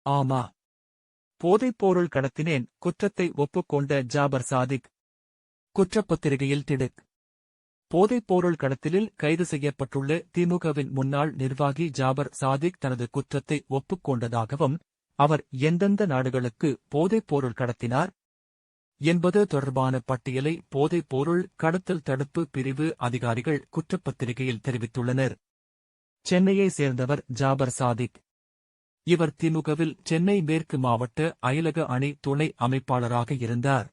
ஆமா. போதைப்பொருள் கடத்தினேன், குற்றத்தை ஒப்புக்கொண்ட ஜாபர் சாதிக். குற்றப்பத்திரிகையில் திடுக். போதைப்பொருள் கடத்தலில் கைது செய்யப்பட்டுள்ள திமுகவின் முன்னாள் நிர்வாகி ஜாபர் சாதிக் தனது குற்றத்தை ஒப்புக்கொண்டதாகவும், அவர் எந்தெந்த நாடுகளுக்கு போதைப்பொருள் கடத்தினார் என்பது தொடர்பான பட்டியலை போதைப்பொருள் கடத்தல் தடுப்பு பிரிவு அதிகாரிகள் குற்றப்பத்திரிகையில் தெரிவித்துள்ளனர். சென்னையை சேர்ந்தவர் ஜாபர் சாதிக். இவர் திமுகவில் சென்னை மேற்கு மாவட்ட அயலக அணி துணை அமைப்பாளராக இருந்தார்.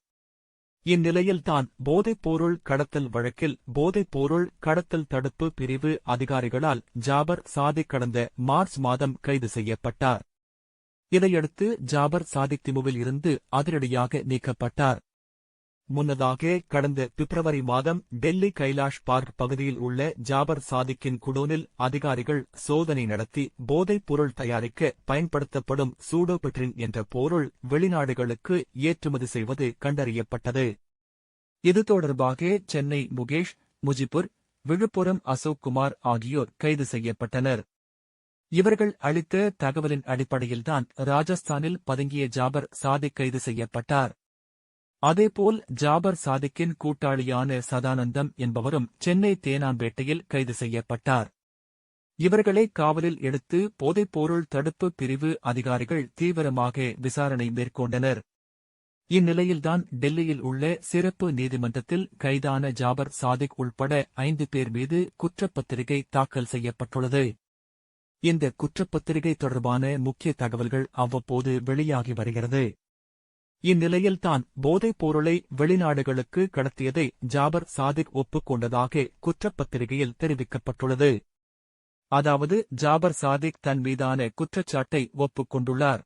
இந்நிலையில் தான் போதைப்பொருள் கடத்தல் வழக்கில் போதைப்பொருள் கடத்தல் தடுப்பு பிரிவு அதிகாரிகளால் ஜாபர் சாதிக் கடந்த மார்ச் மாதம் கைது செய்யப்பட்டார். இதையடுத்து ஜாபர் சாதிக் திமுவில் இருந்து அதிரடியாக நீக்கப்பட்டார். முன்னதாக கடந்த பிப்ரவரி மாதம் டெல்லி கைலாஷ் பார்க் பகுதியில் உள்ள ஜாபர் சாதிக்கின் குடோனில் அதிகாரிகள் சோதனை நடத்தி போதைப் பொருள் தயாரிக்க பயன்படுத்தப்படும் சூடோபெட்ரின் என்ற பொருள் வெளிநாடுகளுக்கு ஏற்றுமதி செய்வது கண்டறியப்பட்டது. இது தொடர்பாக சென்னை முகேஷ், முஜிபுர், விழுப்புரம் அசோக் குமார் ஆகியோர் கைது செய்யப்பட்டனர். இவர்கள் அளித்த தகவலின் அடிப்படையில்தான் ராஜஸ்தானில் பதுங்கிய ஜாபர் சாதிக் கைது செய்யப்பட்டார். அதேபோல் ஜாபர் சாதிக்கின் கூட்டாளியான சதானந்தம் என்பவரும் சென்னை தேனாம்பேட்டையில் கைது செய்யப்பட்டார். இவர்களை காவலில் எடுத்து போதைப்பொருள் தடுப்பு பிரிவு அதிகாரிகள் தீவிரமாக விசாரணை மேற்கொண்டனர். இந்நிலையில்தான் டெல்லியில் உள்ள சிறப்பு நீதிமன்றத்தில் கைதான ஜாபர் சாதிக் உள்பட 5 பேர் மீது குற்றப்பத்திரிகை தாக்கல் செய்யப்பட்டுள்ளது. இந்த குற்றப்பத்திரிகை தொடர்பான முக்கிய தகவல்கள் அவ்வப்போது வெளியாகி வருகிறது. இந்நிலையில்தான் போதைப் பொருளை வெளிநாடுகளுக்கு கடத்தியதை ஜாபர் சாதிக் ஒப்புக்கொண்டதாக குற்றப்பத்திரிகையில் தெரிவிக்கப்பட்டுள்ளது. அதாவது ஜாபர் சாதிக் தன் மீதான குற்றச்சாட்டை ஒப்புக்கொண்டுள்ளார்.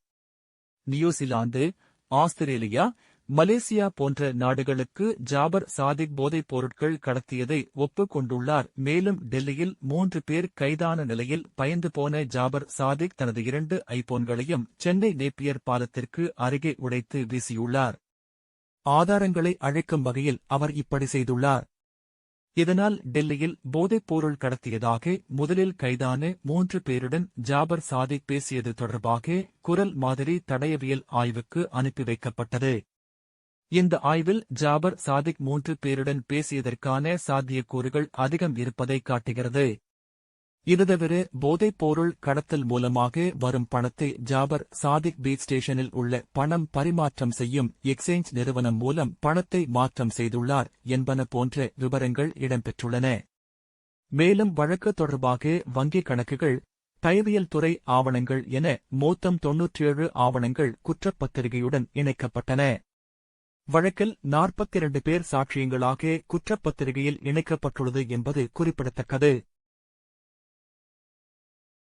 நியூசிலாந்து, ஆஸ்திரேலியா, மலேசியா போன்ற நாடுகளுக்கு ஜாபர் சாதிக் போதைப் பொருட்கள் கடத்தியதை ஒப்புக்கொண்டுள்ளார். மேலும் டெல்லியில் 3 பேர் கைதான நிலையில் பயந்து போன ஜாபர் சாதிக் தனது 2 ஐபோன்களையும் சென்னை நேப்பியர் பாலத்திற்கு அருகே உடைத்து வீசியுள்ளார். ஆதாரங்களை அழைக்கும் வகையில் அவர் இப்படி செய்துள்ளார். இதனால் டெல்லியில் போதைப் பொருள் கடத்தியதாக முதலில் கைதான 3 பேருடன் ஜாபர் சாதிக் பேசியது தொடர்பாக குரல் மாதிரி தடயவியல் ஆய்வுக்கு அனுப்பி வைக்கப்பட்டது. இந்த ஆய்வில் ஜாபர் சாதிக் 3 பேருடன் பேசியதற்கான சாத்தியக்கூறுகள் அதிகம் இருப்பதை காட்டுகிறது. இதுதவிர போதைப் பொருள் கடத்தல் மூலமாக வரும் பணத்தை ஜாபர் சாதிக் பீச் ஸ்டேஷனில் உள்ள பணம் பரிமாற்றம் செய்யும் எக்ஸ்சேஞ்ச் நிறுவனம் மூலம் பணத்தை மாற்றம் செய்துள்ளார் என்பன போன்ற விவரங்கள் இடம்பெற்றுள்ளன. மேலும் வழக்கு தொடர்பாக வங்கிக் கணக்குகள், தயவியல் துறை ஆவணங்கள் என மொத்தம் 97 ஆவணங்கள் குற்றப்பத்திரிகையுடன் இணைக்கப்பட்டன. வழக்கில் 42 பேர் சாட்சியங்களாக குற்றப்பத்திரிகையில் இணைக்கப்பட்டுள்ளது என்பது குறிப்பிடத்தக்கது.